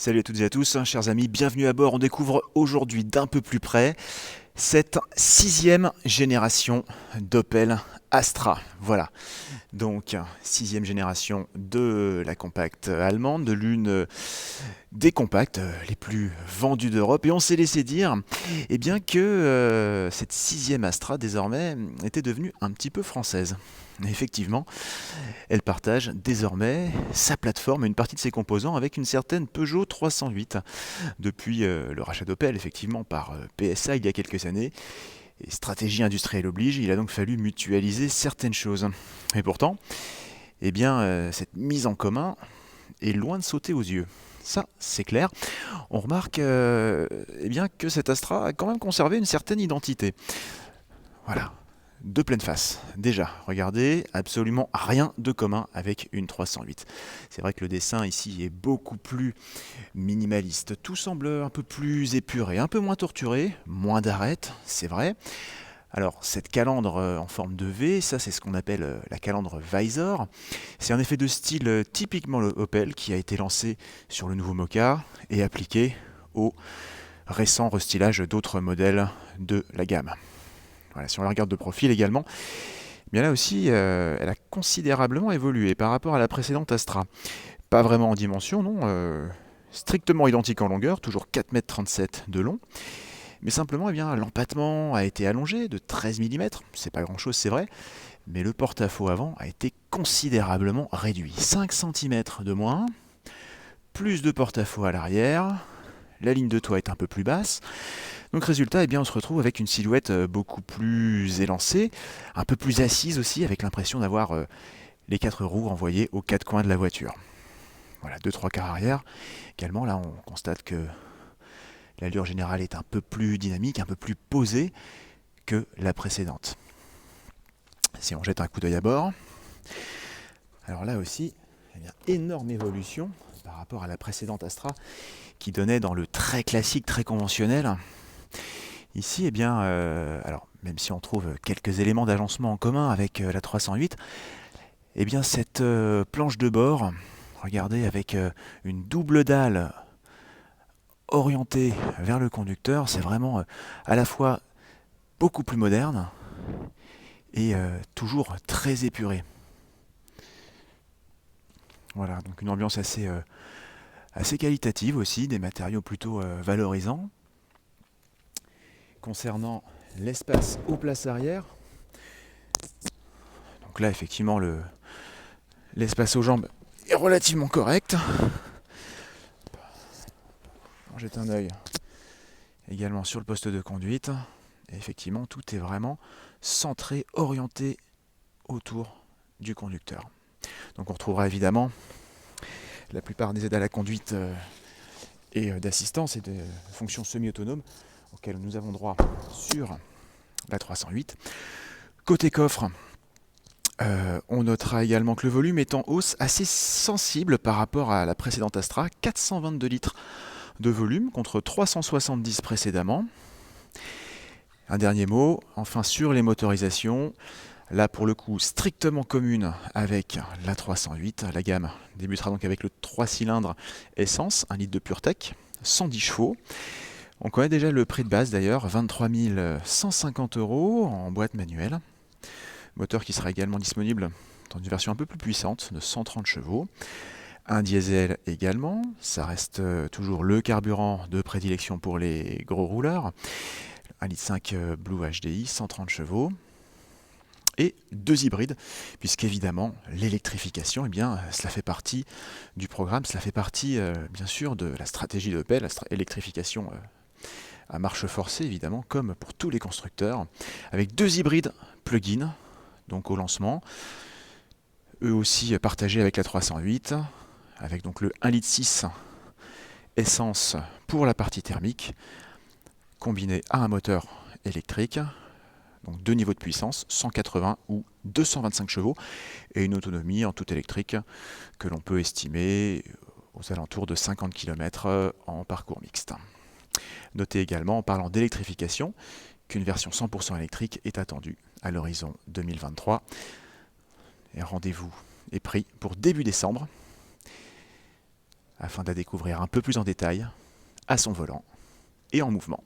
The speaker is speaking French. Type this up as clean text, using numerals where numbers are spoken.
Salut à toutes et à tous, chers amis, bienvenue à bord. On découvre aujourd'hui d'un peu plus près cette sixième génération d'Opel Astra. Voilà, donc sixième génération de la compacte allemande, de l'une des compacts les plus vendues d'Europe. Et on s'est laissé dire bien que cette sixième Astra désormais était devenue un petit peu française. Et effectivement, elle partage désormais sa plateforme et une partie de ses composants avec une certaine Peugeot 308. Depuis le rachat d'Opel, effectivement, par PSA il y a quelques années, et stratégie industrielle oblige, il a donc fallu mutualiser certaines choses. Et pourtant, cette mise en commun est loin de sauter aux yeux. Ça, c'est clair. On remarque que cet Astra a quand même conservé une certaine identité. Voilà, de pleine face. Déjà, regardez, absolument rien de commun avec une 308. C'est vrai que le dessin ici est beaucoup plus minimaliste. Tout semble un peu plus épuré, un peu moins torturé, moins d'arêtes, c'est vrai. Alors, cette calandre en forme de V, ça c'est ce qu'on appelle la calandre Visor. C'est un effet de style typiquement le Opel qui a été lancé sur le nouveau Mokka et appliqué au récent restylage d'autres modèles de la gamme. Voilà, si on la regarde de profil également, bien là aussi, elle a considérablement évolué par rapport à la précédente Astra. Pas vraiment en dimension, non, strictement identique en longueur, toujours 4,37 m de long, mais simplement, l'empattement a été allongé de 13 mm, c'est pas grand chose, c'est vrai, mais le porte-à-faux avant a été considérablement réduit. 5 cm de moins, plus de porte-à-faux à l'arrière, la ligne de toit est un peu plus basse. Donc résultat, on se retrouve avec une silhouette beaucoup plus élancée, un peu plus assise aussi, avec l'impression d'avoir les quatre roues renvoyées aux quatre coins de la voiture. Voilà, 2-3 quarts arrière. Également, là, on constate que l'allure générale est un peu plus dynamique, un peu plus posée que la précédente. Si on jette un coup d'œil à bord, alors là aussi, énorme évolution par rapport à la précédente Astra qui donnait dans le très classique, très conventionnel. Ici, alors même si on trouve quelques éléments d'agencement en commun avec la 308, cette planche de bord, regardez, avec une double dalle orientée vers le conducteur, c'est vraiment à la fois beaucoup plus moderne et toujours très épuré. Voilà, donc une ambiance assez qualitative aussi, des matériaux plutôt valorisants. Concernant l'espace aux places arrière, donc là effectivement l'espace aux jambes est relativement correct. On jette un œil également sur le poste de conduite. Et effectivement, tout est vraiment centré, orienté autour du conducteur. Donc on retrouvera évidemment la plupart des aides à la conduite et d'assistance et de fonctions semi-autonomes auxquelles nous avons droit sur la 308. Côté coffre, on notera également que le volume est en hausse assez sensible par rapport à la précédente Astra, 422 litres de volume contre 370 précédemment. Un dernier mot, enfin sur les motorisations, là pour le coup strictement commune avec la 308, la gamme débutera donc avec le 3 cylindres essence, 1 litre de PureTech, 110 chevaux. On connaît déjà le prix de base d'ailleurs, 23 150 € en boîte manuelle. Moteur qui sera également disponible dans une version un peu plus puissante de 130 chevaux. Un diesel également, ça reste toujours le carburant de prédilection pour les gros rouleurs. 1,5 litre Blue HDI, 130 chevaux. Et deux hybrides, puisqu'évidemment l'électrification, cela fait partie du programme, cela fait partie bien sûr de la stratégie d'Opel, électrification à marche forcée évidemment, comme pour tous les constructeurs, avec deux hybrides plug-in, donc au lancement, eux aussi partagés avec la 308, avec donc le 1,6 litre essence pour la partie thermique, combiné à un moteur électrique, donc deux niveaux de puissance, 180 ou 225 chevaux, et une autonomie en tout électrique que l'on peut estimer aux alentours de 50 km en parcours mixte. Notez également, en parlant d'électrification, qu'une version 100% électrique est attendue à l'horizon 2023. Et rendez-vous est pris pour début décembre. afin de la découvrir un peu plus en détail, à son volant et en mouvement.